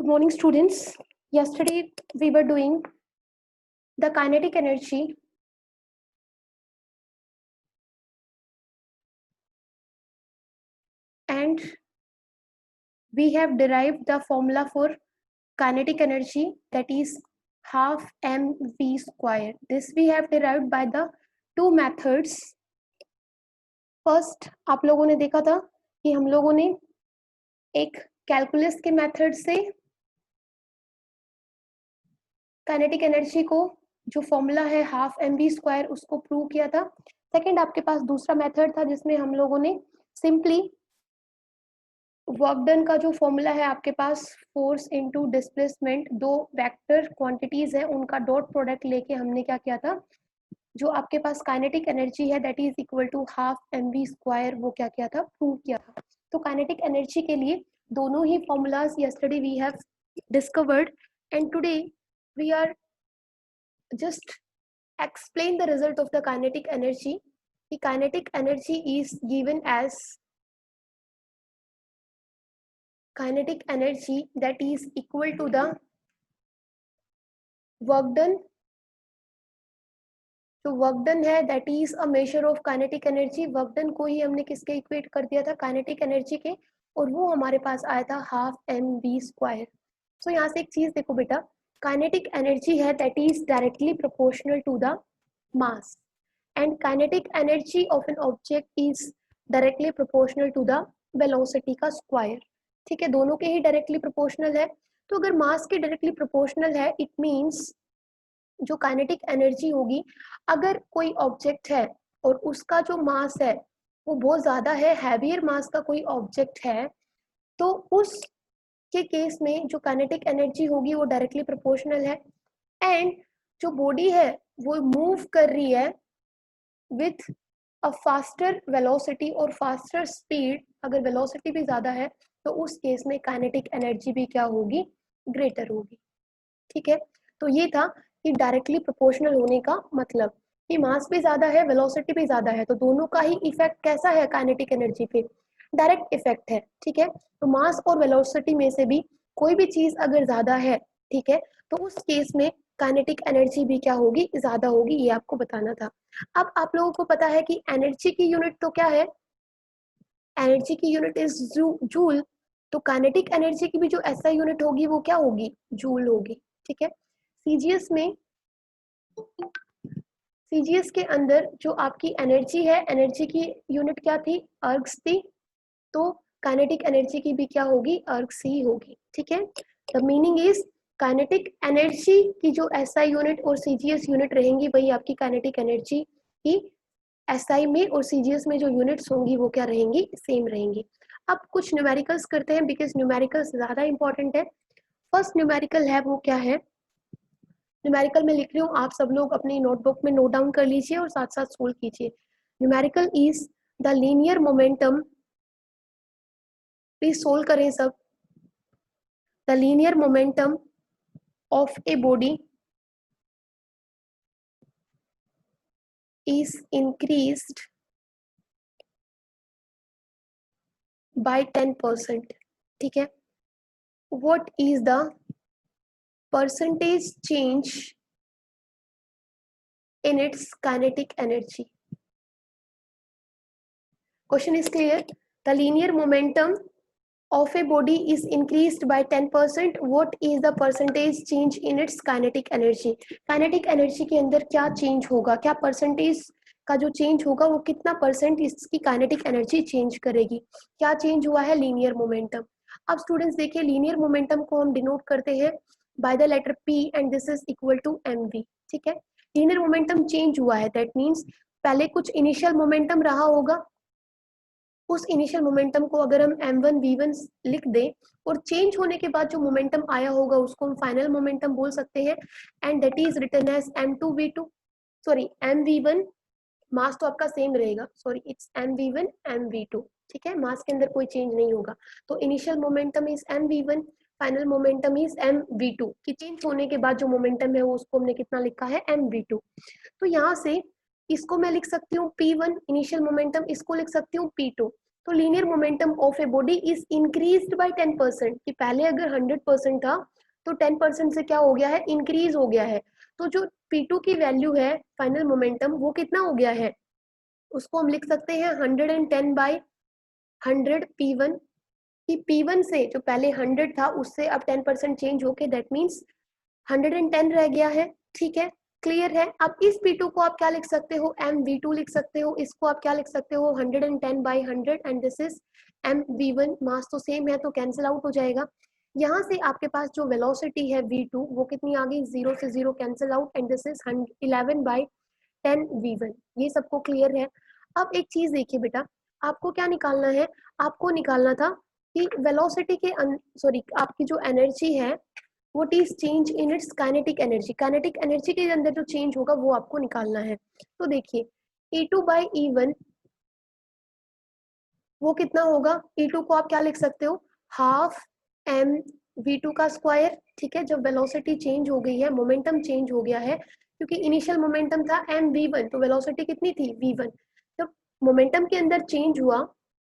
Good morning, students. Yesterday we were doing the kinetic energy and we have derived the formula for kinetic energy, that is half mv square. This we have derived by the two methods. First आप लोगों ने देखा था कि हम लोगों ने एक कैलकुलस के मेथड से काइनेटिक एनर्जी को जो फॉर्मूला है हाफ mv स्क्वायर उसको प्रूव किया था. सेकंड आपके पास दूसरा मेथड था जिसमें हम लोगों ने सिंपली वर्क डन का जो फॉर्मूला है आपके पास फोर्स इनटू डिस्प्लेसमेंट, दो वेक्टर क्वांटिटीज है उनका डॉट प्रोडक्ट लेके हमने क्या किया था, जो आपके पास काइनेटिक एनर्जी है that is equal to half mv square, वो क्या किया था, प्रूव किया था. तो काइनेटिक एनर्जी के लिए दोनों ही formulas yesterday we have discovered and today we are just explain the result of the kinetic energy. The kinetic energy is given as kinetic energy that is equal to the work done. जो work done है that is a measure of kinetic energy. Work done को ही हमने किसके equate कर दिया था, kinetic energy के, और वो हमारे पास आया था हाफ mv स्क्वायर. सो यहाँ से एक चीज देखो बेटा, काइनेटिक एनर्जी है that is directly proportional to the mass and kinetic energy of an object is directly proportional to the velocity का स्क्वायर. ठीक है, दोनों के ही डायरेक्टली प्रोपोर्शनल है. तो अगर मास के डायरेक्टली प्रोपोर्शनल है इट मीन्स जो काइनेटिक एनर्जी होगी, अगर कोई ऑब्जेक्ट है और उसका जो मास है वो बहुत ज्यादा है, हैवियर मास का कोई ऑब्जेक्ट है, तो उस के केस में जो काइनेटिक एनर्जी होगी वो डायरेक्टली प्रोपोर्शनल है. एंड जो बॉडी है वो मूव कर रही है विथ अ फास्टर वेलोसिटी और फास्टर स्पीड, अगर वेलोसिटी भी ज्यादा है तो उस केस में काइनेटिक एनर्जी भी क्या होगी, ग्रेटर होगी. ठीक है, तो ये था कि डायरेक्टली प्रोपोर्शनल होने का मतलब कि मास भी ज्यादा है वेलोसिटी भी ज्यादा है, तो दोनों का ही इफेक्ट कैसा है काइनेटिक एनर्जी पे, डायरेक्ट इफेक्ट है. ठीक है, तो मास और वेलोसिटी में से भी कोई भी चीज अगर ज्यादा है, ठीक है, तो उस केस में काइनेटिक एनर्जी भी क्या होगी, ज्यादा होगी, ये आपको बताना था. अब आप लोगों को पता है कि एनर्जी की यूनिट तो क्या है, एनर्जी की यूनिट इज जूल. तो काइनेटिक एनर्जी की भी जो ऐसा यूनिट होगी वो क्या होगी, जूल होगी. ठीक है, सीजीएस में, सीजीएस के अंदर जो आपकी एनर्जी है, एनर्जी की यूनिट क्या थी, अर्ग्स थी. तो काइनेटिक एनर्जी की भी क्या होगी, अर्ग्स ही होगी. ठीक है, the meaning is kinetic energy की जो एसआई यूनिट और सीजीएस यूनिट रहेंगी वही आपकी काइनेटिक एनर्जी की एसआई में और सीजीएस में जो यूनिट्स होंगी वो क्या रहेंगी, सेम रहेंगी. अब कुछ न्यूमेरिकल्स करते हैं बिकॉज न्यूमेरिकल्स ज्यादा इंपॉर्टेंट है. फर्स्ट न्यूमेरिकल है वो क्या है, न्यूमेरिकल में लिख रही हूँ, आप सब लोग अपनी नोटबुक में नोट डाउन कर लीजिए और साथ साथ सोल्व कीजिए. Numerical is the linear momentum, please solve करें सब. The linear momentum of a body is increased by 10%. ठीक है, what is the percentage change in its kinetic energy? Question is clear. The linear momentum of a body is increased by 10%. What is the percentage change in its kinetic energy? Kinetic energy के अंदर क्या change होगा, क्या percentage का जो change होगा वो कितना परसेंट इसकी काइनेटिक एनर्जी चेंज करेगी, क्या चेंज हुआ है, लीनियर मोमेंटम. अब स्टूडेंट्स देखिए, लीनियर मोमेंटम को हम डिनोट करते हैं by the letter P and this is equal to mv. ठीक है, लीनियर मोमेंटम चेंज हुआ है दैट मीन्स पहले कुछ इनिशियल मोमेंटम रहा होगा, उस इनिशियल मोमेंटम को अगर हम m1 v1 लिख दें और चेंज होने के बाद जो मोमेंटम आया होगा उसको हम फाइनल मोमेंटम बोल सकते हैं and that is written as m2 v2, sorry mv1, mass तो आपका सेम रहेगा, सॉरी इट्स mv1 mv2. ठीक है, मास के अंदर कोई चेंज नहीं होगा. तो initial momentum is mv1, final momentum is mv2, कि चेंज होने के बाद जो मोमेंटम है वो उसको हमने कितना लिखा है, mv2. तो यहाँ से इसको मैं लिख सकती हूँ P1 इनिशियल मोमेंटम, इसको लिख सकती हूँ P2. तो linear momentum of A body is increased by 10%, कि पहले अगर 100% था तो 10% से क्या हो गया है, इंक्रीज हो गया है। तो जो P2 की वैल्यू है फाइनल मोमेंटम वो कितना हो गया है, उसको हम लिख सकते हैं 110 बाय 100 P1, कि P1 से जो पहले 100 था उससे अब 10% चेंज होके दैट मीन्स 110 रह गया है। ठीक है, क्लियर है। अब इस P2 को आप क्या लिख सकते हो, mv2 लिख सकते हो, इसको आप क्या लिख सकते हो 110 by 100 and this is mv1। Mass तो सेम है तो कैंसिल आउट हो जाएगा। यहाँ से आपके पास जो वेलोसिटी है v2 वो कितनी आ गई, 0 से 0 cancel out and this is 11 by 10 v1। ये सबको क्लियर है। अब एक चीज देखिए बेटा, आपको क्या निकालना है, आपको निकालना था कि वेलोसिटी के सॉरी आपकी जो एनर्जी है what is change in its kinetic energy, kinetic energy के अंदर जो चेंज होगा वो आपको निकालना है। तो देखिए E2 बाई E1 वो कितना होगा, E2 को आप क्या लिख सकते हो, हाफ एम V2 का स्क्वायर। ठीक है, जब वेलोसिटी चेंज हो गई है, मोमेंटम चेंज हो गया है, क्योंकि इनिशियल मोमेंटम था mv1 तो वेलोसिटी कितनी थी v1। जब मोमेंटम के अंदर चेंज हुआ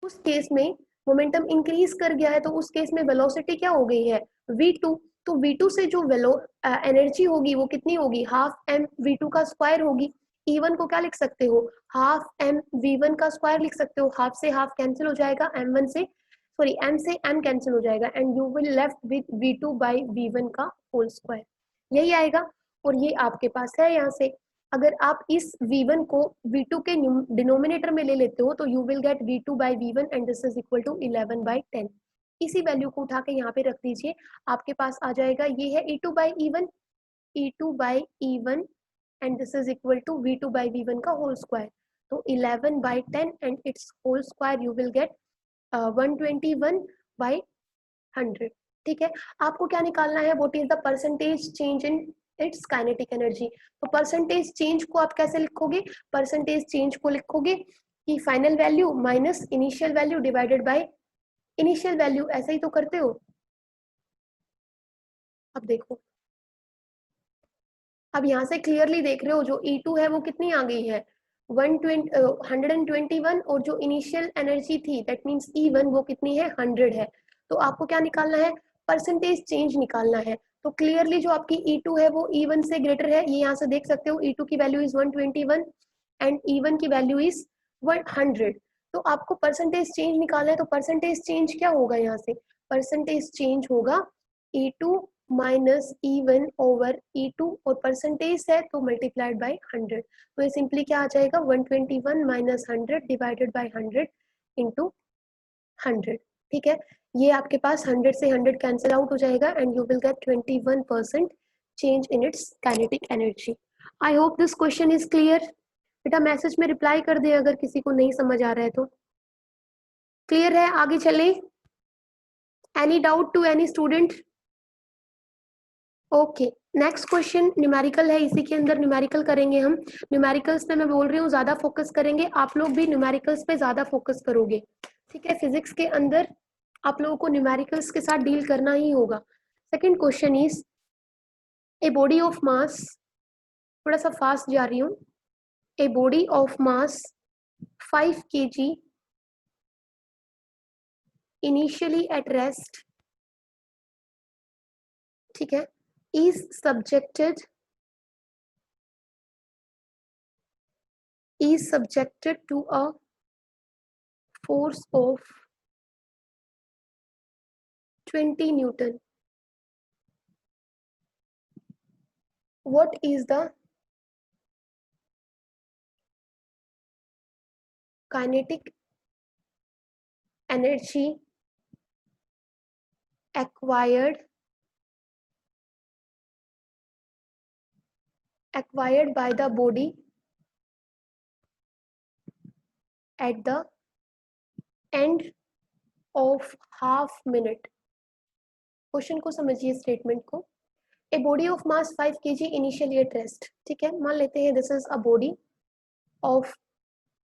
उस केस में मोमेंटम इंक्रीज कर गया है तो उस केस में वेलोसिटी क्या हो गई है v2। तो v2 से जो एनर्जी होगी वो कितनी होगी, हाफ एम v2 का स्क्वायर होगी। E1 को क्या लिख सकते हो, हाफ एम v1 का स्क्वायर लिख सकते हो, हाफ से हाफ कैंसिल हो जाएगा, m1 से सॉरी m से m कैंसिल हो जाएगा and you will left with v2 by v1 का होल स्क्वायर, यही आएगा। और ये आपके पास है यहाँ से, अगर आप इस v1 को v2 के डिनोमिनेटर में ले लेते हो तो you will get v2 by v1 and this is equal to 11 by 10। इसी वैल्यू को उठा के यहाँ पे रख दीजिए, आपके पास आ जाएगा, ये है E2 by E1, E2 by E1 and this is equal to V2 by V1 का होल स्क्वायर। तो 11 by 10 and its whole square you will get 121 by 100। ठीक है, आपको क्या निकालना है, what is the percentage change in its kinetic energy. तो percentage change को आप कैसे लिखोगे, परसेंटेज चेंज को लिखोगे कि final value minus initial value divided by initial value, ऐसा ही तो करते हो। अब देखो, अब यहाँ से क्लियरली देख रहे हो जो E2 है वो कितनी आ गई है 121, और जो इनिशियल एनर्जी थी दैट मींस E1 वो कितनी है 100 है। तो आपको क्या निकालना है, परसेंटेज चेंज निकालना है। तो क्लियरली जो आपकी E2 है वो E1 से ग्रेटर है, ये यहाँ से देख सकते हो E2 की वैल्यू इज 121 एंड E1 की वैल्यू इज 100। तो आपको परसेंटेज चेंज निकालना है, तो परसेंटेज चेंज क्या होगा, यहाँ से परसेंटेज चेंज होगा E2 minus E1 over E2 और परसेंटेज है तो मल्टीप्लाइड बाय 100। तो ये सिंपली क्या आ जाएगा 121 माइनस 100 डिवाइडेड बाय 100 इंटू 100। ठीक है, ये आपके पास 100 से 100 कैंसिल आउट हो जाएगा and you will gate 21% change in its kinetic energy. I hope this question is clear. बेटा मैसेज में रिप्लाई कर दे अगर किसी को नहीं समझ आ रहा है तो। क्लियर है, आगे चलें। Any doubt to any student? Okay, next question numerical है, इसी के अंदर न्यूमेरिकल करेंगे हम। न्यूमेरिकल्स पे मैं बोल रही हूँ ज्यादा फोकस करेंगे, आप लोग भी न्यूमेरिकल्स पे ज्यादा फोकस करोगे। ठीक है, फिजिक्स के अंदर आप लोगों को न्यूमेरिकल्स के साथ डील करना ही होगा। Second question is a body of mass, थोड़ा सा फास्ट जा रही हूँ। A body of mass 5 kg initially at rest, ठीक है, is subjected to a force of 20 Newton. What is the kinetic energy acquired by the body at the end of half minute? Question को समझिए, statement को। A body of mass 5 kg initially at rest, ठीक है, मान लेते हैं this is a body of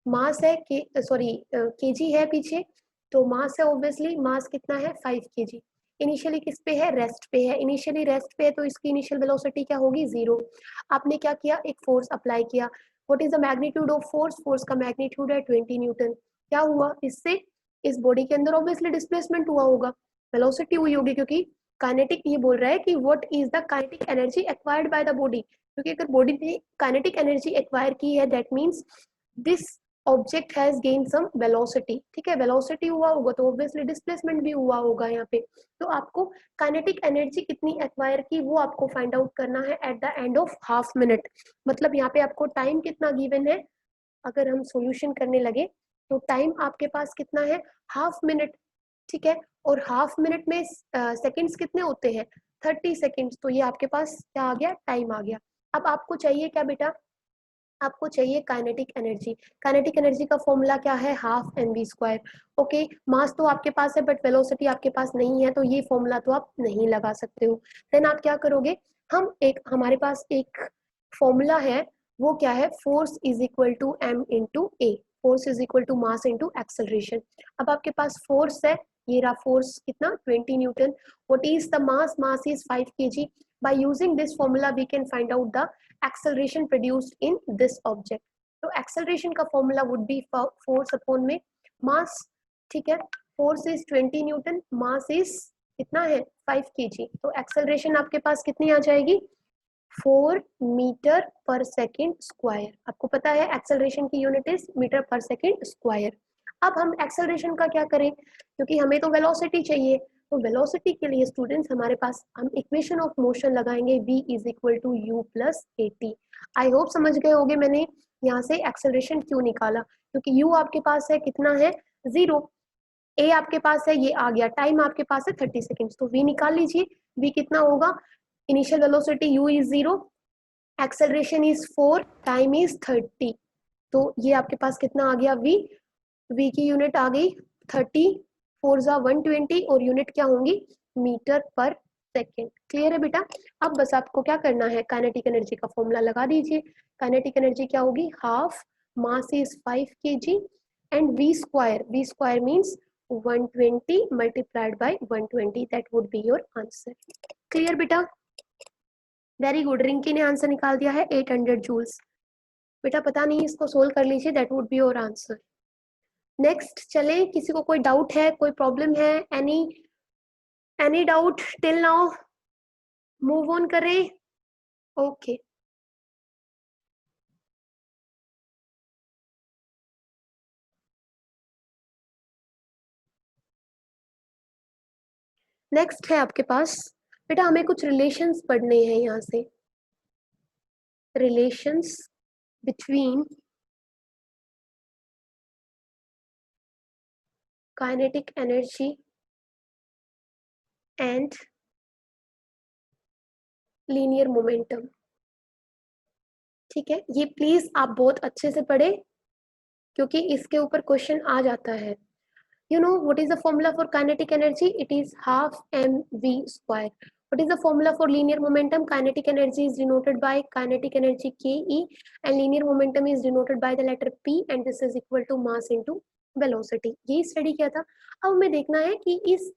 mass है के सॉरी केजी है पीछे, तो मास है ऑब्वियसली, मास कितना है 5 kg। इनिशियली किस पे है, रेस्ट पे है, इनिशियली रेस्ट पे है तो इसकी इनिशियल वेलोसिटी क्या होगी 0। आपने क्या किया, एक फोर्स अप्लाई किया। What is the magnitude of force, force का मैग्नीट्यूड है 20 न्यूटन। क्या हुआ इससे, इस बॉडी के अंदर ऑब्वियसली डिस्प्लेसमेंट हुआ होगा, वेलोसिटी हुई होगी, क्योंकि काइनेटिक ये बोल रहा है कि what is the kinetic energy acquired by the body, क्योंकि अगर बॉडी ने काइनेटिक एनर्जी एक्वायर की है that means this object has gain some velocity, ठीक है, वेलोसिटी हुआ होगा तो ऑब्वियसली डिस्प्लेसमेंट भी हुआ होगा यहाँ पे। तो आपको काइनेटिक एनर्जी कितनी एक्वायर की वो आपको फाइंड आउट करना है at the end of half minute. मतलब यहाँ पे आपको टाइम कितना गिवन है, अगर हम सॉल्यूशन करने लगे तो टाइम आपके पास कितना है, हाफ मिनट, ठीक है, और हाफ मिनट में सेकंड्स कितने होते हैं, 30 सेकंड्स, तो ये आपके पास क्या आ गया, टाइम आ गया। अब आपको चाहिए क्या बेटा, आपको चाहिए काइनेटिक एनर्जी। काइनेटिक एनर्जी का फॉर्मूला क्या है, half m v square. Okay, mass तो आपके पास है बट वेलोसिटी आपके पास नहीं है, तो ये फॉर्मूला तो आप नहीं लगा सकते हो। देन आप क्या करोगे, हमारे पास एक फॉर्मूला है, वो क्या है, force is equal to M into A, force is equal to mass into acceleration. अब आपके पास फोर्स है, ये रहा फोर्स कितना, 20 Newton. What is the mass, mass is 5 kg। by using this formula we can find out the acceleration produced in this object। तो acceleration का formula would be force upon में mass, ठीक है, force is 20 Newton, mass is कितना है 5 kg, तो acceleration आपके पास कितनी आ जाएगी, 4 मीटर पर सेकेंड स्क्वायर। आपको पता है एक्सेलरेशन की यूनिट इज मीटर पर सेकेंड स्क्वायर। अब हम एक्सेलरेशन का क्या करें, क्योंकि हमें तो वेलोसिटी चाहिए, तो वेलोसिटी के लिए स्टूडेंट्स हमारे पास हम इक्वेशन ऑफ मोशन लगाएंगे v is equal to U plus A T. I hope समझ गए होगे मैंने यहाँ से एक्सेलरेशन क्यों निकाला, क्योंकि u आपके पास है कितना है 0, a आपके पास है ये आ गया, टाइम आपके पास है 30 सेकेंड्स, तो v निकाल लीजिए, v कितना होगा, initial velocity u is 0, acceleration is 4, time is 30, तो ये आपके पास कितना आ गया v, v की यूनिट आ गई 30, 4 जा 120 और यूनिट क्या होंगी, मीटर पर सेकेंड। क्लियर है बेटा। अब बस आपको क्या करना है, काइनेटिक एनर्जी का फॉर्मूला लगा दीजिए। काइनेटिक एनर्जी क्या होगी, half mass is 5 kg and v square means 120 multiplied by 120, that would be your answer. Clear बेटा, वेरी गुड। रिंकी ने आंसर निकाल दिया है 800 जूल्स। बेटा पता नहीं, इसको सोल्व कर लीजिए, that would be your answer. Next चले, किसी को कोई डाउट है, कोई प्रॉब्लम है, any doubt till now, move on करें। ओके नेक्स्ट है आपके पास, बेटा हमें कुछ रिलेशंस पढ़ने हैं यहाँ से, relations between kinetic energy and linear momentum. ठीक है, ये प्लीज आप बहुत अच्छे से पढ़े, क्योंकि इसके ऊपर क्वेश्चन आ जाता है। You know what is the formula for kinetic energy? It is half mv square. What is the formula for linear momentum? Kinetic energy is denoted by kinetic energy ke, and linear momentum is denoted by the letter p, and this is equal to mass into velocity। यही study किया था। अब हमें देखना है कि इस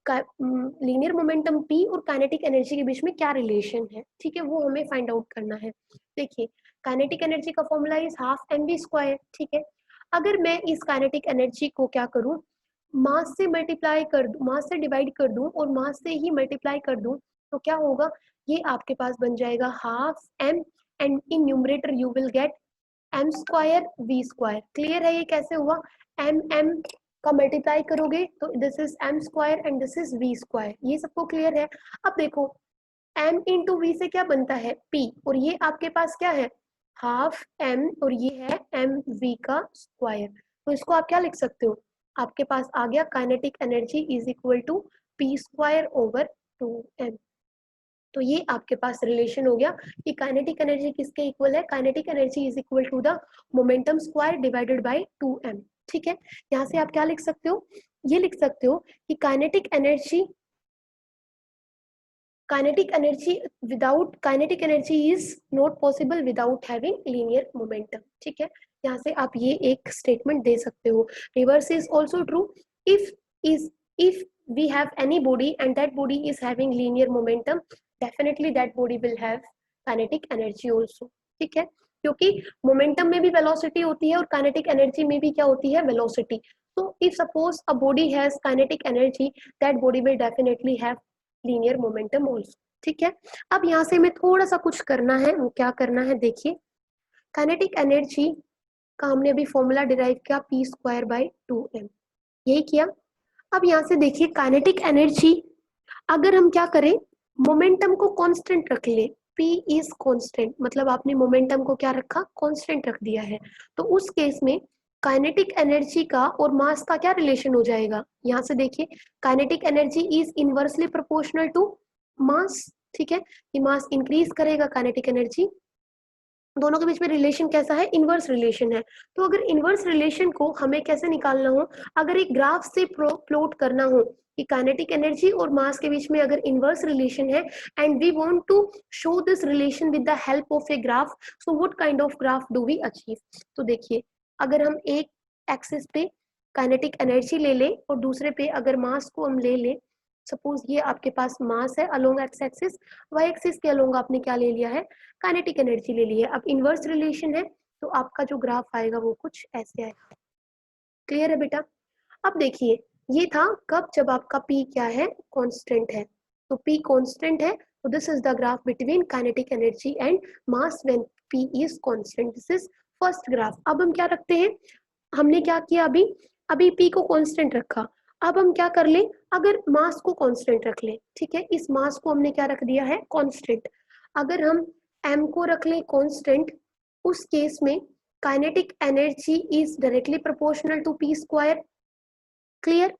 linear momentum p और काइनेटिक एनर्जी के बीच में क्या रिलेशन है, ठीक है, वो हमें फाइंड आउट करना है। देखिए, काइनेटिक एनर्जी का formula is half mv square, ठीक है। अगर मैं इस काइनेटिक एनर्जी को क्या करूं, मास से मल्टीप्लाई कर दूं, मास से डिवाइड कर दूं और मास से ही मल्टीप्लाई कर दूं, तो क्या होगा, ये आपके पास बन जाएगा half m, and in numerator you will gate m square v square. Clear है ये कैसे हुआ, m का मल्टीप्लाई करोगे तो this is m square and this is v square, ये सबको क्लियर है। अब देखो m इंटू वी से क्या बनता है p, और ये आपके पास क्या है हाफ m, और ये है mv का स्क्वायर, तो इसको आप क्या लिख सकते हो, आपके पास आ गया kinetic energy is equal to P square over 2m। तो ये आपके पास रिलेशन हो गया कि काइनेटिक एनर्जी किसके इक्वल है, kinetic energy is equal to the momentum square divided by 2m। ठीक है, यहाँ से आप क्या लिख सकते हो, ये लिख सकते हो कि kinetic energy is not possible without having linear momentum. ठीक है, यहाँ से आप ये एक स्टेटमेंट दे सकते हो। Reverse is also true, if we have any body and that body is having linear momentum, definitely that body will have kinetic energy also। ठीक है, क्योंकि मोमेंटम में भी वेलोसिटी होती है और काइनेटिक एनर्जी में भी क्या होती है, velocity. So if suppose a body has kinetic energy, that body will definitely have linear momentum also. ठीक है, अब यहाँ से हमें थोड़ा सा कुछ करना है, वो क्या करना है देखिए, काइनेटिक एनर्जी का हमने अभी फॉर्मूला डिराइव किया p²/2m, यही किया। अब यहाँ से देखिए काइनेटिक एनर्जी अगर हम क्या करें, मोमेंटम को कांस्टेंट रख ले, p इज कांस्टेंट, मतलब आपने मोमेंटम को क्या रखा, कांस्टेंट रख दिया है, तो उस केस में काइनेटिक एनर्जी का और मास का क्या रिलेशन हो जाएगा, यहाँ से देखिए kinetic energy is inversely proportional to mass. ठीक है, ये मास इंक्रीज करेगा, काइनेटिक एनर्जी, दोनों के बीच में रिलेशन कैसा है, इनवर्स रिलेशन है। तो अगर इनवर्स रिलेशन को हमें कैसे निकालना हो, अगर एक ग्राफ से प्लॉट करना हो कि काइनेटिक एनर्जी और मास के बीच में अगर इनवर्स रिलेशन है and we want to show this relation with the help of a graph, so what kind of graph do we achieve. तो देखिए अगर हम एक एक्सिस पे काइनेटिक एनर्जी ले लें और दूसरे पे अगर मास को हम ले लें, सपोज ये आपके पास मास है along x axis, y axis के अलोंग आपने क्या ले लिया है, काइनेटिक एनर्जी ले ली है। अब इनवर्स रिलेशन है तो आपका जो ग्राफ आएगा वो कुछ ऐसे आएगा। क्लियर है बेटा। अब देखिए ये था कब, जब आपका p क्या है, कांस्टेंट है, तो p कांस्टेंट है, तो this is the graph between kinetic energy and mass when p is constant, this is first graph. अब हम क्या रखते हैं, हमने क्या किया अभी, अभी p को कांस्टेंट रखा, अब हम क्या कर ले, अगर मास को कांस्टेंट रख ले, ठीक है, इस मास को हमने क्या रख दिया है, कांस्टेंट, अगर हम m को रख ले कांस्टेंट, उस केस में kinetic energy is directly proportional to p²। Clear,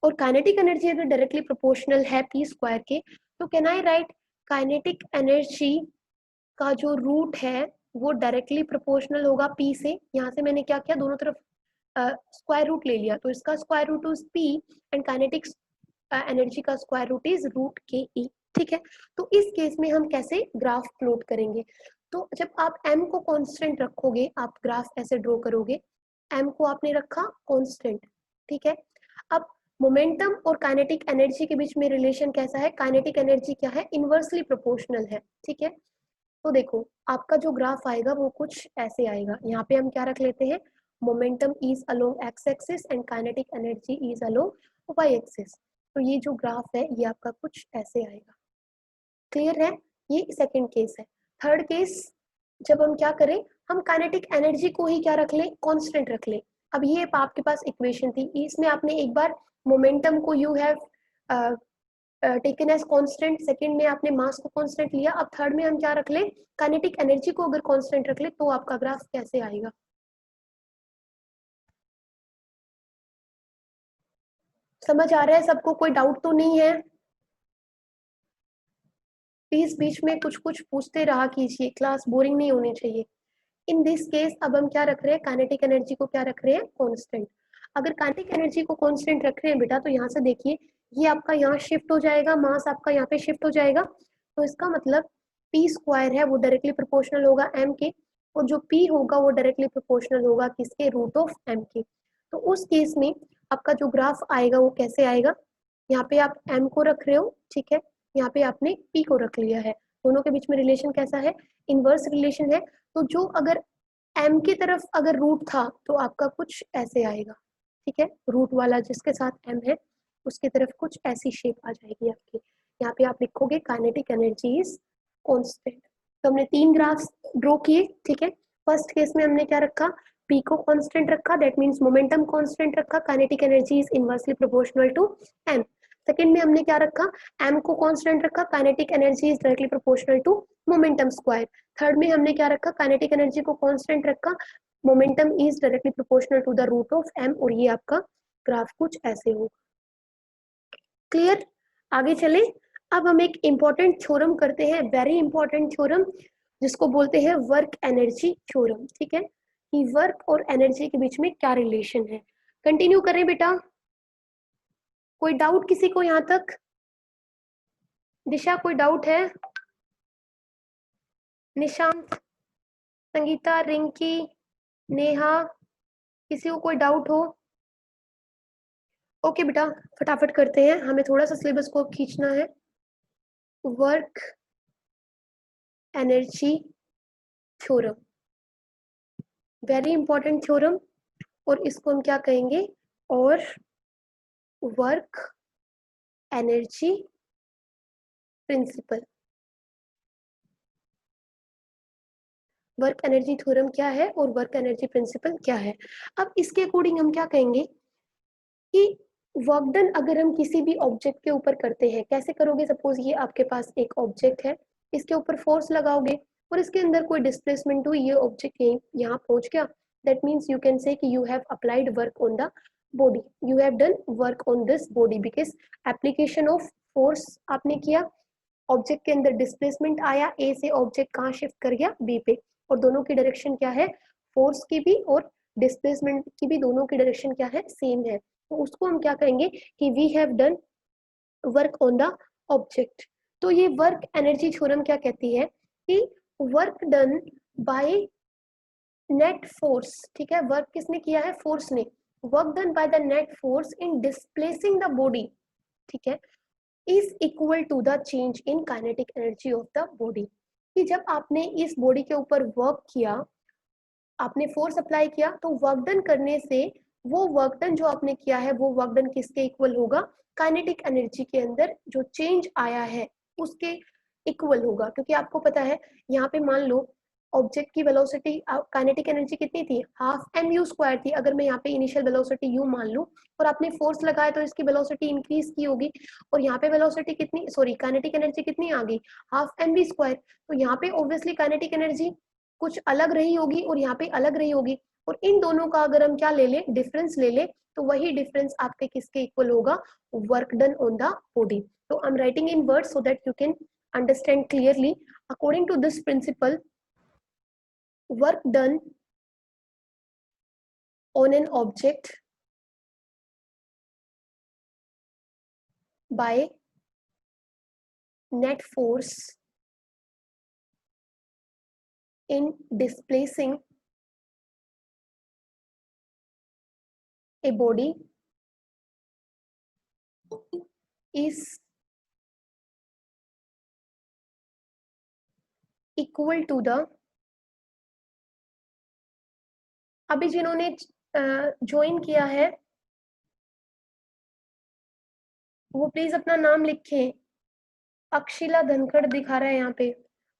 और काइनेटिक एनर्जी अगर डायरेक्टली प्रोपोर्शनल है p² के, तो can I write kinetic energy का जो रूट है वो डायरेक्टली प्रोपोर्शनल होगा p से। यहाँ से मैंने क्या किया, दोनों तरफ स्क्वायर रूट ले लिया, तो इसका square root is p and kinetic energy का square root is root K E. ठीक है, तो इस केस में हम कैसे ग्राफ प्लॉट करेंगे, तो जब आप m को कांस्टेंट रखोगे, आप ग्राफ ऐसे ड्रॉ करोगे, m को आपने रखा कांस्टेंट, ठीक है। अब मोमेंटम और काइनेटिक एनर्जी के बीच में रिलेशन कैसा है, काइनेटिक एनर्जी क्या है, इनवर्सली प्रोपोर्शनल है। ठीक है, तो देखो आपका जो ग्राफ आएगा वो कुछ ऐसे आएगा, यहाँ पे हम क्या रख लेते हैं, momentum is along x axis and kinetic energy is along y axis, तो ये जो ग्राफ है ये आपका कुछ ऐसे आएगा। क्लियर है, ये सेकंड केस है। थर्ड केस, जब हम क्या करें, हम काइनेटिक एनर्जी को ही क्या रख लें, कांस्टेंट रख लें। अब ये आपके पास इक्वेशन थी, इसमें आपने एक बार मोमेंटम को you have taken as constant, second में आपने मास को कांस्टेंट लिया, अब थर्ड में हम क्या रख ले, काइनेटिक एनर्जी को अगर कांस्टेंट रख ले तो आपका ग्राफ कैसे आएगा। समझ आ रहा है सबको, कोई डाउट तो नहीं है, प्लीज बीच में कुछ कुछ पूछते रहा कीजिए, क्लास बोरिंग नहीं होनी चाहिए। इन दिस केस अब हम क्या रख रहे हैं, काइनेटिक एनर्जी को क्या रख रहे हैं, कांस्टेंट। अगर काइनेटिक एनर्जी को कांस्टेंट रख रहे हैं बेटा, तो यहाँ से देखिए ये आपका यहाँ शिफ्ट हो जाएगा, मास आपका यहाँ पे शिफ्ट हो जाएगा, तो इसका मतलब p² है वो डायरेक्टली प्रोपोर्शनल होगा m के, और जो p होगा वो डायरेक्टली प्रोपोर्शनल होगा किसके, रूट ऑफ m के। तो उस केस में आपका जो ग्राफ आएगा वो कैसे आएगा, यहाँ पे आप m को रख रहे हो, ठीक है, यहाँ पे आपने p को रख लिया है, दोनों के बीच में रिलेशन कैसा है, इनवर्स रिलेशन है। तो जो अगर m की तरफ अगर रूट था तो आपका कुछ ऐसे आएगा, ठीक है, रूट वाला जिसके साथ m है उसकी तरफ कुछ ऐसी शेप आ जाएगी आपकी। यहाँ पे आप लिखोगे काइनेटिक एनर्जी इज कांस्टेंट। तो हमने 3 ग्राफ्स ड्रॉ किए, ठीक है। फर्स्ट केस में हमने क्या रखा, p को कांस्टेंट रखा, दैट मींस मोमेंटम कांस्टेंट रखा, kinetic energy is inversely proportional to m। Second में हमने क्या रखा, m को कांस्टेंट रखा, kinetic energy is directly proportional to momentum square. Third में हमने क्या रखा, काइनेटिक एनर्जी को कांस्टेंट रखा, momentum is directly proportional to the root of m, और ये आपका ग्राफ कुछ ऐसे होगा। क्लियर, आगे चले। अब हम एक इंपॉर्टेंट थ्योरम करते हैं, वेरी इंपॉर्टेंट थ्योरम, जिसको बोलते हैं वर्क एनर्जी थ्योरम। ठीक है, कि वर्क और एनर्जी के बीच में क्या रिलेशन है। कंटिन्यू करें बेटा, कोई डाउट किसी को यहाँ तक, दिशा कोई डाउट है, निशांत, संगीता, रिंकी, नेहा, किसी को कोई डाउट हो। ओके बेटा, फटाफट करते हैं, हमें थोड़ा सा सिलेबस को खींचना है। Work energy theorem, very important theorem, और इसको हम क्या कहेंगे, और work energy principal. Work energy theorem क्या है और वर्क एनर्जी प्रिंसिपल क्या है। अब इसके अकॉर्डिंग हम क्या कहेंगे कि वर्क डन अगर हम किसी भी ऑब्जेक्ट के ऊपर करते हैं, कैसे करोगे? सपोज ये आपके पास एक ऑब्जेक्ट है, इसके ऊपर फोर्स लगाओगे और इसके अंदर कोई डिस्प्लेसमेंट हुई, ये ऑब्जेक्ट यहाँ पहुंच गया, that means you can say कि you have applied work on the body, you have done work on this body, because application of force आपने किया, ऑब्जेक्ट के अंदर डिस्प्लेसमेंट आया, ए से ऑब्जेक्ट कहाँ शिफ्ट कर गया? बी पे, और दोनों की डायरेक्शन क्या है? फोर्स की भी और डिस्प्लेसमेंट की भी, दोनों की डायरेक्शन क्या है? सेम है। तो उसको हम क्या कहेंगे कि we have done work on the object. तो ये वर्क एनर्जी थ्योरम क्या कहती है कि work done by net force, ठीक है, वर्क किसने किया है? फोर्स ने। Work done by the net force in displacing the body, ठीक है, is equal to the change in kinetic energy of the body. कि जब आपने इस बॉडी के ऊपर वर्क किया, आपने फोर्स अप्लाई किया, तो वर्क डन करने से वो वर्क डन जो आपने किया है वो वर्क डन किसके इक्वल होगा? काइनेटिक एनर्जी के अंदर जो चेंज आया है उसके इक्वल होगा। क्योंकि आपको पता है यहाँ पे मान लो ऑब्जेक्ट की वेलोसिटी, काइनेटिक एनर्जी कितनी थी? हाफ एम यू स्क्वायर थी। अगर मैं यहाँ पे इनिशियल वेलोसिटी यू मान लूं और आपने फोर्स लगाया तो इसकी वेलोसिटी इंक्रीज की होगी, और यहाँ पे वेलोसिटी कितनी, सॉरी काइनेटिक एनर्जी कितनी आ गई? Half m v square. तो यहाँ पे ऑब्वियसली काइनेटिक एनर्जी कुछ अलग रही होगी और यहाँ पे अलग रही होगी, और इन दोनों का अगर हम क्या ले ले? डिफरेंस ले ले, तो वही डिफरेंस आपके किसके इक्वल होगा? Work done on the body. तो I am writing in words so that you can understand clearly. According to this principle, work done on an object by net force in displacing a body is equal to the, अभी जिन्होंने join किया है वो please अपना नाम लिखें। अक्षिला धनखड़ दिखा रहा है यहाँ पे,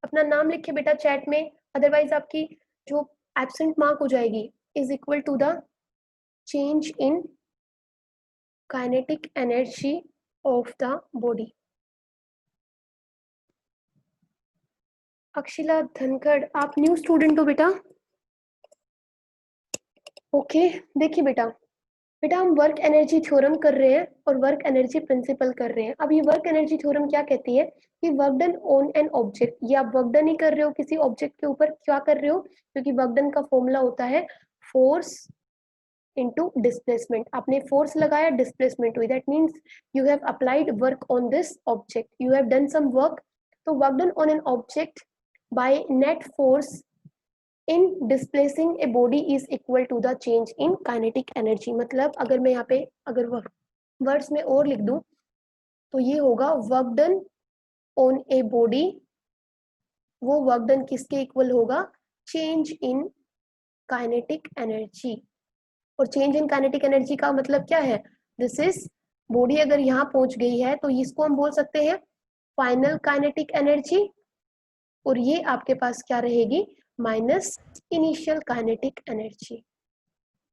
अपना नाम लिखे बेटा चैट में, अदरवाइज आपकी जो एब्सेंट मार्क हो जाएगी। Is equal to the change in kinetic energy of the body. Akshila Dhankhar, आप न्यू स्टूडेंट हो बेटा? ओके, देखिए बेटा, बेटा हम वर्क एनर्जी थ्योरम कर रहे हैं और वर्क एनर्जी प्रिंसिपल कर रहे हैं। अब ये वर्क एनर्जी थ्योरम क्या कहती है कि work done on an object, ये आप वर्क डन ही कर रहे हो किसी ऑब्जेक्ट के ऊपर, क्या कर रहे हो? क्योंकि वर्क डन का फॉर्मूला होता है फोर्स इनटू डिस्प्लेसमेंट। आपने फोर्स लगाया, डिस्प्लेसमेंट हुई, that means you have applied work on this object, you have done some work. तो work done on an object by net force in displacing a body is equal to the change in kinetic energy. मतलब अगर मैं यहाँ पे अगर words में और लिख दूं तो ये होगा work done on a body, वो वर्क डन किसके इक्वल होगा? Change in kinetic energy. और चेंज इन काइनेटिक एनर्जी का मतलब क्या है? दिस इज, बॉडी अगर यहाँ पहुंच गई है तो इसको हम बोल सकते हैं फाइनल काइनेटिक एनर्जी, और ये आपके पास क्या रहेगी? Minus initial kinetic energy.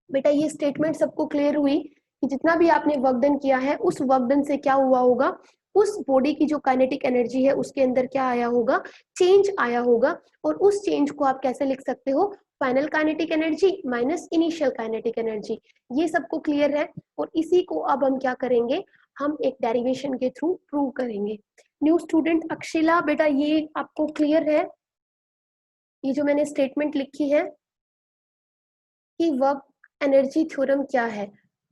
बेटा ये स्टेटमेंट सबको क्लियर हुई कि जितना भी आपने वर्क डन किया है उस वर्क डन से क्या हुआ होगा? उस बॉडी की जो काइनेटिक एनर्जी है उसके अंदर क्या आया होगा? चेंज आया होगा। और उस चेंज को आप कैसे लिख सकते हो? Final kinetic energy minus initial kinetic energy. ये सबको क्लियर है, और इसी को अब हम क्या करेंगे? हम एक डेरिवेशन के थ्रू प्रूव करेंगे। न्यू स्टूडेंट अक्षिला, बेटा ये आपको क्लियर है ये जो मैंने स्टेटमेंट लिखी है कि वर्क एनर्जी थ्योरम क्या है?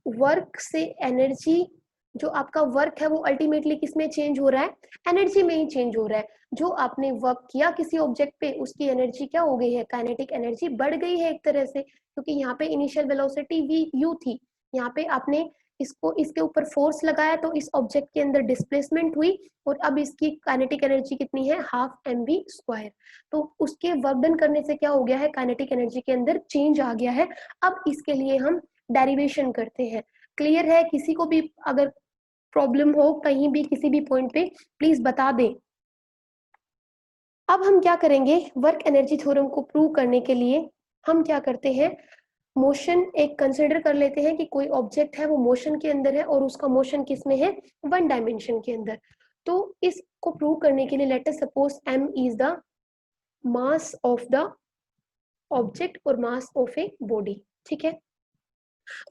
वर्क से एनर्जी, जो आपका वर्क है वो अल्टीमेटली किस में चेंज हो रहा है? एनर्जी में ही चेंज हो रहा है। जो आपने वर्क किया किसी ऑब्जेक्ट पे उसकी एनर्जी क्या हो गई है? काइनेटिक एनर्जी बढ़ गई है एक तरह से, क्योंकि यहाँ पे इनिशियल वेलोसिटी वी यू थी, यहाँ पे आपने इसको इसके ऊपर फोर्स लगाया तो इस ऑब्जेक्ट के अंदर डिस्प्लेसमेंट हुई, और अब इसकी काइनेटिक एनर्जी कितनी है? Half m v square. तो उसके वर्क डन करने से क्या हो गया है? काइनेटिक एनर्जी के अंदर चेंज आ गया है। अब इसके लिए हम डेरिवेशन करते हैं। क्लियर है? किसी को भी अगर प्रॉब्लम हो कहीं भी किसी भी पॉइंट पे प्लीज बता दें। अब हम क्या करेंगे, वर्क एनर्जी थ्योरम को प्रूव करने के लिए हम क्या करते हैं, मोशन एक कंसिडर कर लेते हैं कि कोई ऑब्जेक्ट है वो मोशन के अंदर है और उसका मोशन किस में है, वन डायमेंशन के अंदर। तो इसको प्रूव करने के लिए let us suppose m is the mass of the object और मास ऑफ ए बॉडी। ठीक है,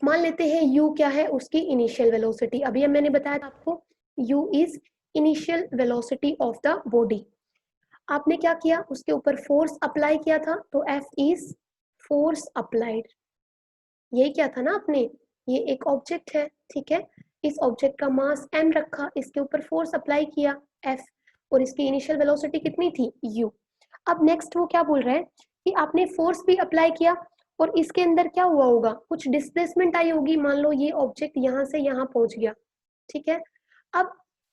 मान लेते हैं u क्या है, उसकी इनिशियल वेलोसिटी। अभी मैंने बताया था आपको u is initial velocity of the body. आपने क्या किया, उसके ऊपर फोर्स अप्लाई किया था, तो F इज फोर्स अप्लाइड। यही क्या था ना आपने, ये एक ऑब्जेक्ट है, ठीक है, इस ऑब्जेक्ट का मास m रखा, इसके ऊपर फोर्स अप्लाई किया F, और इसकी इनिशियल वेलोसिटी कितनी थी, u। अब नेक्स्ट वो क्या बोल रहा है कि आपने फोर्स भी अप्लाई किया और इसके अंदर क्या हुआ होगा, कुछ डिस्प्लेसमेंट आई होगी। मान लो ये ऑब्जेक्ट यहाँ से यहाँ पहुंच गया, ठीक है। अब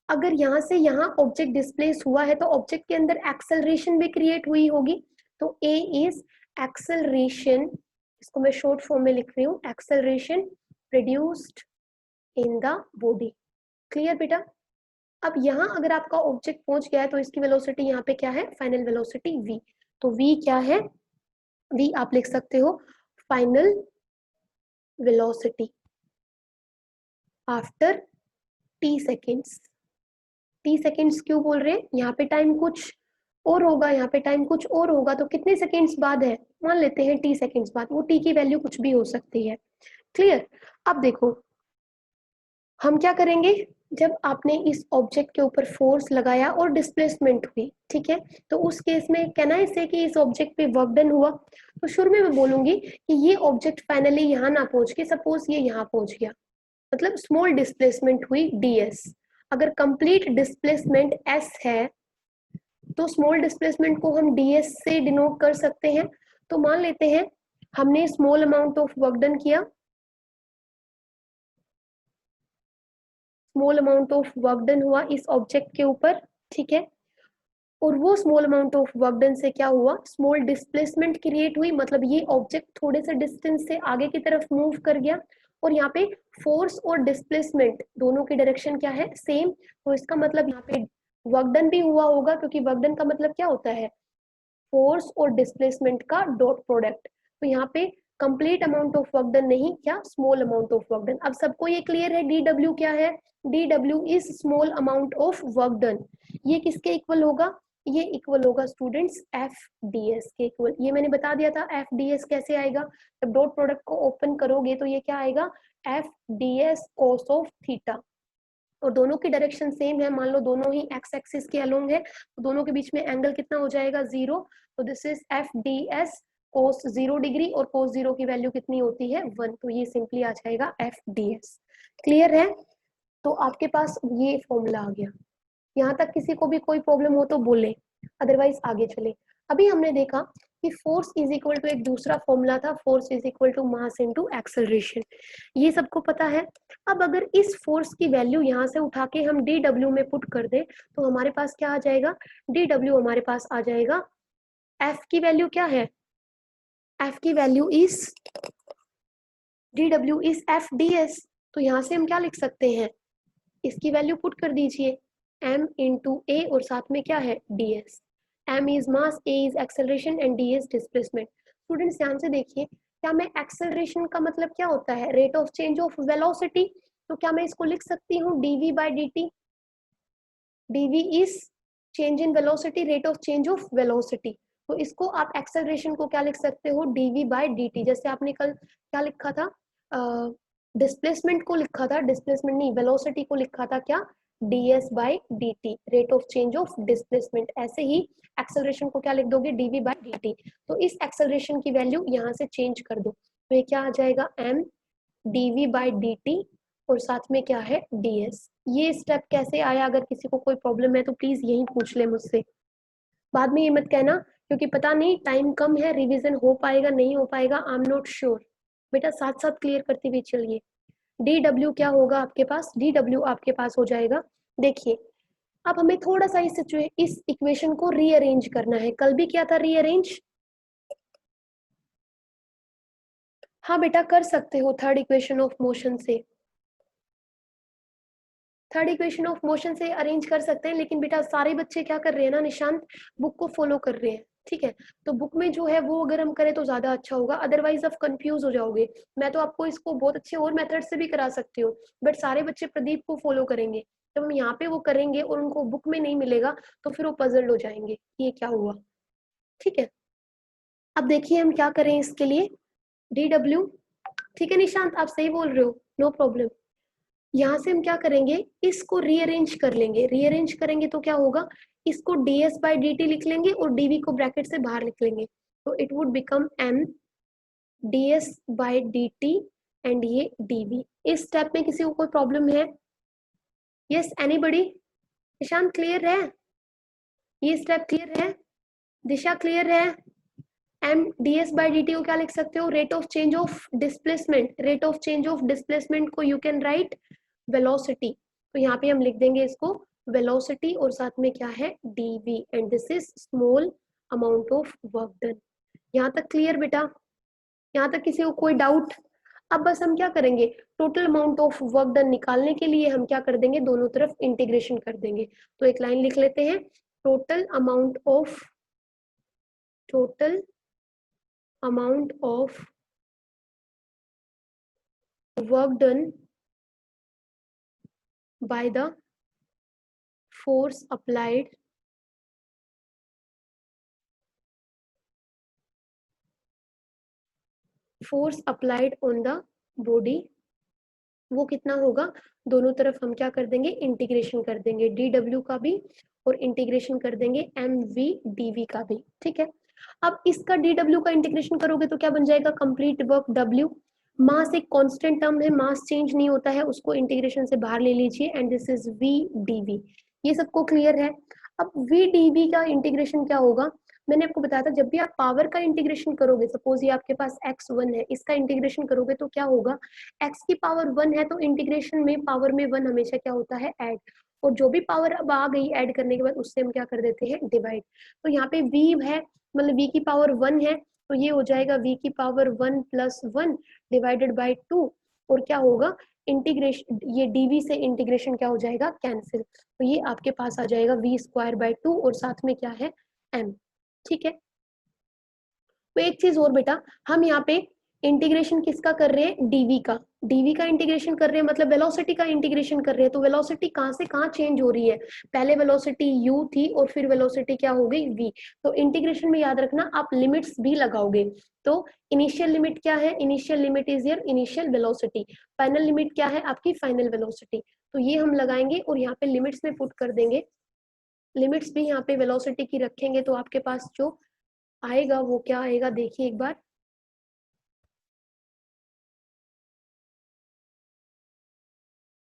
अगर यहाँ से यहाँ ऑब्जेक्ट डिस्प्लेस हुआ है तो ऑब्जेक्ट के अंदर एक्सेलरेशन भी क्रिएट हुई होगी। तो ए इज एक्सेलरेशन, इसको मैं शॉर्ट फॉर्म में लिख रही हूँ, acceleration produced in the body. Clear बेटा? अब यहाँ अगर आपका ऑब्जेक्ट पहुंच गया है तो इसकी वेलोसिटी यहाँ पे क्या है, फाइनल वेलोसिटी v। तो v क्या है, v आप लिख सकते हो final velocity after t seconds. T seconds क्यों बोल रहे हैं, यहाँ पे टाइम कुछ और होगा, यहाँ पे टाइम कुछ और होगा, तो कितने सेकेंड्स बाद है, मान लेते हैं टी सेकेंड्स बाद। वो टी की वैल्यू कुछ भी हो सकती है। क्लियर? अब देखो हम क्या करेंगे, जब आपने इस ऑब्जेक्ट के ऊपर फोर्स लगाया और डिस्प्लेसमेंट हुई, ठीक है, तो उस केस में कैन आई से कि इस ऑब्जेक्ट पे वर्क डन हुआ। तो शुरू में मैं बोलूंगी कि ये ऑब्जेक्ट फाइनली यहाँ ना पहुंच के, सपोज ये यहाँ पहुंच गया, मतलब स्मॉल डिस्प्लेसमेंट हुई ds। अगर कंप्लीट डिस्प्लेसमेंट s है तो स्मॉल डिस्प्लेसमेंट को हम ds से डिनोट कर सकते हैं। तो मान लेते हैं हमने small amount of work done किया, small amount of work done हुआ इस ऑब्जेक्ट के ऊपर, ठीक है, और वो small amount of work done से क्या हुआ, स्मॉल डिस्प्लेसमेंट क्रिएट हुई, मतलब ये ऑब्जेक्ट थोड़े से डिस्टेंस से आगे की तरफ मूव कर गया, और यहाँ पे फोर्स और डिस्प्लेसमेंट दोनों की डायरेक्शन क्या है, सेम। तो इसका मतलब यहाँ पे वर्क डन भी हुआ होगा, क्योंकि वर्क डन का मतलब क्या होता है, फोर्स और डिस्प्लेसमेंट का डॉट प्रोडक्ट। तो यहाँ पे complete amount of work done नहीं, क्या small amount of work done. अब सबको ये क्लियर है, डी डब्ल्यू क्या है, D W is small amount of work done. ये किसके इक्वल होगा, ये इक्वल होगा स्टूडेंट्स एफ डी एस के इक्वल। ये मैंने बता दिया था एफ डी एस कैसे आएगा, जब डॉट प्रोडक्ट को ओपन करोगे तो ये क्या आएगा, F D S cos of theta, और दोनों की डायरेक्शन सेम है। मान लो दोनों ही एक्स एक्सिस के अलोंग है, तो दोनों के बीच में एंगल कितना हो जाएगा, 0। तो this is F D S cos 0 degree, और कोस 0 की वैल्यू कितनी होती है, 1। तो ये सिंपली आ जाएगा एफ डी एस। क्लियर है? तो आपके पास ये फॉर्मूला आ गया। यहाँ तक किसी को भी कोई प्रॉब्लम हो तो बोले, अदरवाइज आगे चले। अभी हमने देखा कि फोर्स इज इक्वल टू, एक दूसरा फॉर्मूला था, force is equal to mass into acceleration, ये सबको पता है। अब अगर इस फोर्स की वैल्यू यहाँ से उठा के हम डी डब्ल्यू में पुट कर दे तो हमारे पास क्या आ जाएगा, डी डब्ल्यू हमारे पास आ जाएगा, एफ की वैल्यू क्या है, एफ की value is, D W is F D S. तो यहाँ से हम क्या लिख सकते हैं, इसकी वैल्यू पुट कर दीजिए, m इंटू ए और साथ में क्या है ds। m is mass, a is acceleration and d is displacement. Students ध्यान से देखिए, क्या मैं एक्सेलरेशन का मतलब क्या होता है, rate of change of velocity. तो क्या मैं इसको लिख सकती हूँ dv by dt, dv is change in velocity, rate of change of velocity. तो इसको आप एक्सेलरेशन को क्या लिख सकते हो, dv बाई dt। जैसे आपने कल क्या लिखा था, डिस्प्लेसमेंट को लिखा था, डिस्प्लेसमेंट नहीं वेलोसिटी को लिखा था क्या, ds by dt, rate of change of displacement. ऐसे ही एक्सेलरेशन को क्या लिख दोगे, dv बाई dt। तो इस एक्सेलरेशन की वैल्यू यहाँ से चेंज कर दो, तो ये क्या आ जाएगा, m dv बाई dt, और साथ में क्या है ds। ये स्टेप कैसे आया, अगर किसी को कोई प्रॉब्लम है तो प्लीज यही पूछ ले मुझसे, बाद में ये मत कहना क्योंकि पता नहीं टाइम कम है, रिवीजन हो पाएगा नहीं हो पाएगा, आई एम नॉट श्योर। बेटा साथ साथ क्लियर करते हुए चलिए। डी डब्ल्यू क्या होगा आपके पास, डी डब्ल्यू आपके पास हो जाएगा, देखिए अब हमें थोड़ा सा इस इक्वेशन को रीअरेंज करना है। कल भी क्या था, रीअरेंज, हाँ बेटा कर सकते हो थर्ड इक्वेशन ऑफ मोशन से। थर्ड इक्वेशन ऑफ मोशन से अरेंज कर सकते हैं, लेकिन बेटा सारे बच्चे क्या कर रहे हैं ना निशांत, बुक को फॉलो कर रहे हैं, ठीक है। तो बुक में जो है वो अगर हम करें तो ज्यादा अच्छा होगा, अदरवाइज आप कंफ्यूज हो जाओगे। मैं तो आपको इसको बहुत अच्छे और मेथड से भी करा सकती हूँ, बट सारे बच्चे प्रदीप को फॉलो करेंगे, जब हम यहाँ पे वो करेंगे और उनको बुक में नहीं मिलेगा तो फिर वो पजल्ड हो जाएंगे, ये क्या हुआ, ठीक है। अब देखिए हम क्या करें इसके लिए, DW, ठीक है निशांत आप सही बोल रहे हो, नो प्रॉब्लम। यहाँ से हम क्या करेंगे, इसको रीअरेंज कर लेंगे, रीअरेंज करेंगे तो क्या होगा, इसको ds/dt लिख लेंगे और dv को ब्रैकेट से बाहर लिख लेंगे, तो it would become m ds/dt and ये dv। इस स्टेप में किसी को कोई प्रॉब्लम है? Yes anybody? निशांत क्लियर है, ये स्टेप क्लियर है, दिशा क्लियर है? m ds/dt को क्या लिख सकते हो, rate of change of displacement, rate of change of displacement को यू कैन राइट वेलोसिटी, तो यहाँ पे हम लिख देंगे इसको वेलोसिटी और साथ में क्या है dv and this is small amount of work done. यहाँ तक क्लियर बेटा? यहाँ तक किसी को कोई डाउट? अब बस हम क्या करेंगे, total amount of work done निकालने के लिए हम क्या कर देंगे, दोनों तरफ इंटीग्रेशन कर देंगे। तो एक लाइन लिख लेते हैं, total amount of work done by the force applied on the body, वो कितना होगा, दोनों तरफ हम क्या कर देंगे, इंटीग्रेशन कर देंगे, dw का भी और इंटीग्रेशन कर देंगे mv dv का भी, ठीक है। अब इसका dw का इंटीग्रेशन करोगे तो क्या बन जाएगा, कंप्लीट वर्क w, मास एक कांस्टेंट टर्म है, मास चेंज नहीं होता है, उसको इंटीग्रेशन से बाहर ले लीजिए and this is v dv। ये सबको क्लियर है? अब v dv का इंटीग्रेशन क्या होगा, मैंने आपको बताया था जब भी आप पावर का इंटीग्रेशन करोगे, सपोज ये आपके पास x1 है, इसका इंटीग्रेशन करोगे तो क्या होगा, x की पावर 1 है तो इंटीग्रेशन में पावर में 1 हमेशा क्या होता है, ऐड, और जो भी पावर अब आ गई ऐड करने के बाद उससे हम क्या कर देते हैं, डिवाइड। तो यहाँ पे v है, मतलब v की पावर 1 है, तो ये हो जाएगा v की पावर 1 + 1 डिवाइडेड बाई 2, और क्या होगा इंटीग्रेशन, ये dv से इंटीग्रेशन क्या हो जाएगा, कैंसिल, तो ये आपके पास आ जाएगा v²/2 और साथ में क्या है m, ठीक है। तो एक चीज और बेटा, हम यहाँ पे इंटीग्रेशन किसका कर रहे हैं, dv का इंटीग्रेशन कर रहे हैं, मतलब वेलोसिटी का इंटीग्रेशन कर रहे हैं, तो वेलोसिटी कहाँ से कहाँ चेंज हो रही है, पहले वेलोसिटी u थी और फिर वेलोसिटी क्या हो गई v, तो इंटीग्रेशन में याद रखना आप लिमिट्स भी लगाओगे, तो इनिशियल लिमिट क्या है, initial limit is your initial velocity, final limit क्या है आपकी फाइनल वेलोसिटी, तो ये हम लगाएंगे और यहाँ पे लिमिट्स में पुट कर देंगे, लिमिट्स भी यहाँ पे वेलोसिटी की रखेंगे, तो आपके पास जो आएगा वो क्या आएगा, देखिए एक बार,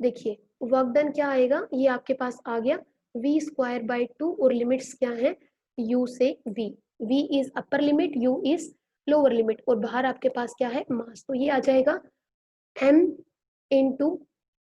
देखिए वर्क डन क्या आएगा, ये आपके पास आ गया v²/2 और लिमिट्स क्या है u से v, v is upper limit, u is lower limit, और बाहर आपके पास क्या है मास, तो ये आ जाएगा m इंटू,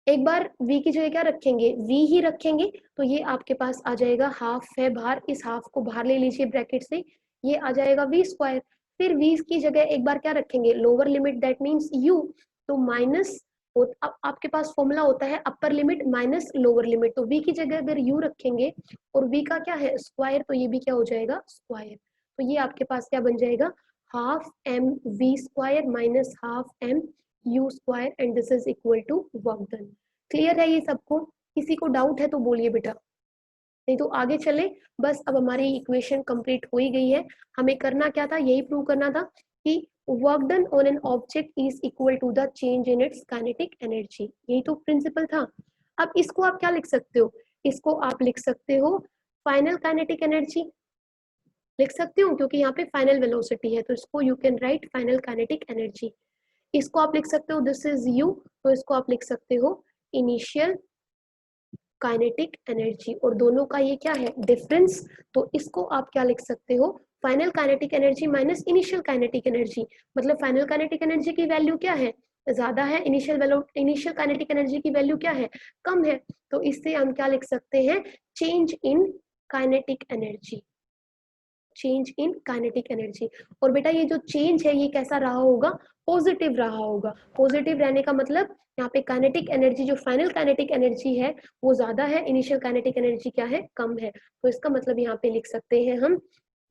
एक बार v की जगह क्या रखेंगे, v ही रखेंगे, तो ये आपके पास आ जाएगा हाफ है बाहर, इस हाफ को बाहर ले लीजिए ब्रैकेट से, ये आ जाएगा v², फिर v की जगह एक बार क्या रखेंगे, lower limit that means u, तो माइनस, अब आपके पास फॉर्मूला होता है upper limit minus lower limit, तो v की जगह अगर u रखेंगे और v का क्या है स्क्वायर, तो ये भी क्या हो जाएगा स्क्वायर, तो ये आपके पास क्या बन जाएगा, half m v² minus half m u² and this is equal to work done. Clear है ये सबको? किसी को डाउट है तो बोलिए बेटा, नहीं तो आगे चले। बस अब हमारी इक्वेशन कंप्लीट हो ही गई है, हमें करना क्या था, यही प्रूव करना था कि work done on an object is equal to the change in its kinetic energy, यही तो प्रिंसिपल था। अब इसको आप क्या लिख सकते हो, इसको आप लिख सकते हो फाइनल काइनेटिक एनर्जी, लिख सकते हो क्योंकि यहाँ पे फाइनल वेलोसिटी है, तो इसको you can write final kinetic energy. इसको आप लिख सकते हो दिस इज u, तो इसको आप लिख सकते हो इनिशियल काइनेटिक एनर्जी, और दोनों का ये क्या है डिफरेंस, तो इसको आप क्या लिख सकते हो, final kinetic energy minus initial kinetic energy, मतलब फाइनल काइनेटिक एनर्जी की वैल्यू क्या है, ज्यादा है, इनिशियल काइनेटिक एनर्जी की वैल्यू क्या है, कम है, तो इससे हम क्या लिख सकते हैं, change in kinetic energy, change in kinetic energy. और बेटा ये जो चेंज है ये कैसा रहा होगा, पॉजिटिव रहा होगा। पॉजिटिव रहने का मतलब यहाँ पे काइनेटिक एनर्जी, जो फाइनल काइनेटिक एनर्जी है वो ज्यादा है, इनिशियल काइनेटिक एनर्जी क्या है, कम है। तो इसका मतलब यहाँ पे लिख सकते हैं हम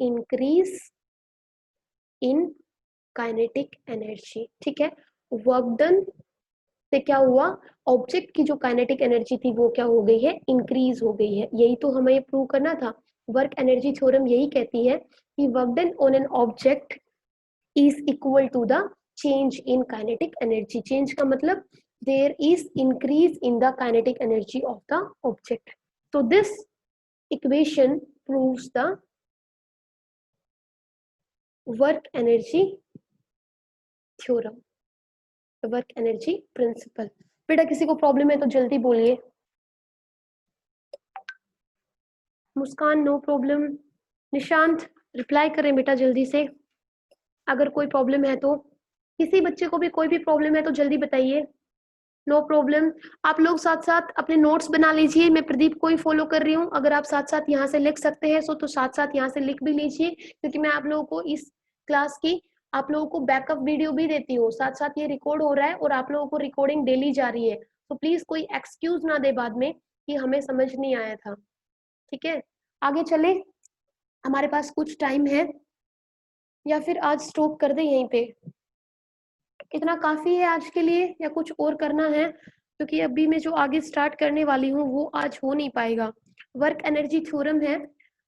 इंक्रीज इन काइनेटिक एनर्जी। ठीक है, वर्क डन से क्या हुआ, ऑब्जेक्ट की जो काइनेटिक एनर्जी थी वो क्या हो गई है, इंक्रीज हो गई है। यही तो हमें प्रूव करना था। वर्क एनर्जी थ्योरम यही कहती है कि work done on an object is equal to the change in kinetic energy. Change का मतलब there is increase in the kinetic energy of the object. तो this equation proves the work energy theorem, work energy principle. बेटा किसी को problem है तो जल्दी बोलिए। Muskan no problem. Nishant reply करें बेटा जल्दी से, अगर कोई प्रॉब्लम है तो। किसी बच्चे को भी कोई भी प्रॉब्लम है तो जल्दी बताइए। No problem. आप लोग साथ साथ अपने नोट्स बना लीजिए, मैं प्रदीप को ही फॉलो कर रही हूँ। अगर आप साथ साथ यहाँ से लिख सकते हैं तो साथ साथ यहाँ से लिख भी लीजिए, क्योंकि मैं आप लोगों को इस क्लास की आप लोगों को बैकअप वीडियो भी देती हूँ, साथ साथ ये रिकॉर्ड हो रहा है और आप लोगों को रिकॉर्डिंग डेली जा रही है। तो प्लीज कोई एक्सक्यूज ना दे बाद में कि हमें समझ नहीं आया था। ठीक है, आगे चले, हमारे पास कुछ टाइम है, या फिर आज स्टॉप कर दे यहीं पे, इतना काफी है आज के लिए या कुछ और करना है, क्योंकि अभी मैं जो आगे स्टार्ट करने वाली हूँ वो आज हो नहीं पाएगा। वर्क एनर्जी थ्योरम है,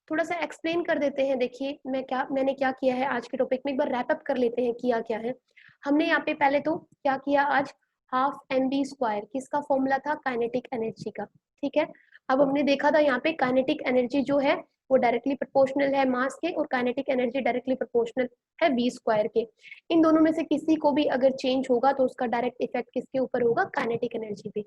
थोड़ा सा एक्सप्लेन कर देते हैं। देखिए मैंने क्या किया है आज के टॉपिक में, एक बार रैप अप कर लेते हैं किया क्या है हमने यहाँ पे। पहले तो क्या किया आज, हाफ एम बी स्क्वायर, किसका फॉर्मूला था, काइनेटिक एनर्जी का। ठीक है, अब हमने देखा था यहाँ पे काइनेटिक एनर्जी जो है वो डायरेक्टली प्रोपोर्शनल है मास के, और काइनेटिक एनर्जी डायरेक्टली प्रोपोर्शनल है बी स्क्वायर के। इन दोनों में से किसी को भी अगर चेंज होगा तो उसका डायरेक्ट इफेक्ट किसके ऊपर होगा, काइनेटिक एनर्जी पे।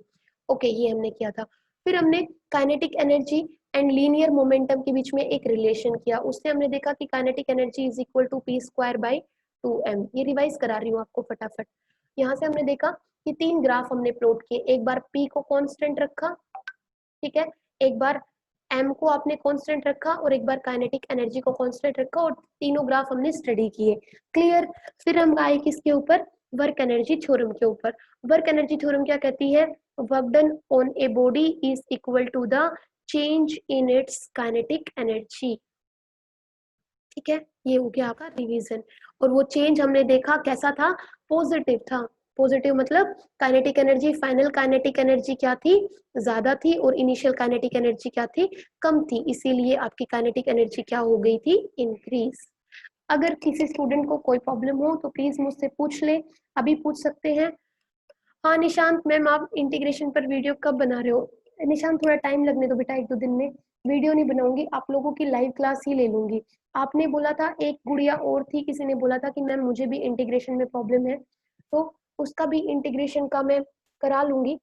ओके, ये हमने किया था। फिर हमने kinetic energy and linear momentum के बीच में एक रिलेशन किया, उससे हमने देखा कि kinetic energy is equal to P square by 2m। ये रिवाइज करा रही हूँ आपको फटाफट। यहाँ से हमने देखा कि 3 ग्राफ हमने प्लॉट किए, एक बार p को कांस्टेंट रखा, ठीक है, एक बार m को आपने कांस्टेंट रखा, और एक बार काइनेटिक एनर्जी को कांस्टेंट रखा, और तीनों ग्राफ हमने स्टडी किए। क्लियर। फिर हम आए किसके ऊपर, वर्क एनर्जी थ्योरम के ऊपर। वर्क एनर्जी थ्योरम क्या कहती है, work done on a body is equal to the change in its kinetic energy. ठीक है, ये हो गया आपका रिवीजन। और वो चेंज हमने देखा कैसा था, पॉजिटिव था। पॉजिटिव मतलब kinetic energy, final kinetic energy क्या थी, ज्यादा थी, और इनिशियल काइनेटिक एनर्जी क्या थी, कम थी। इसीलिए आपकी काइनेटिक एनर्जी क्या हो गई थी, इंक्रीज। अगर किसी स्टूडेंट को कोई प्रॉब्लम हो तो प्लीज मुझसे पूछ ले, अभी पूछ सकते हैं। हाँ निशांत मैम, आप इंटीग्रेशन पर वीडियो कब बना रहे हो। निशांत थोड़ा टाइम लगने दो बेटा, 1-2 दिन में वीडियो नहीं बनाऊंगी, आप लोगों की लाइव क्लास ही ले लूंगी। आपने बोला था, एक गुड़िया और थी, किसी ने बोला था कि मैम मुझे भी इंटीग्रेशन में प्रॉब्लम है, तो उसका भी इंटीग्रेशन का मैं करा लूंगी।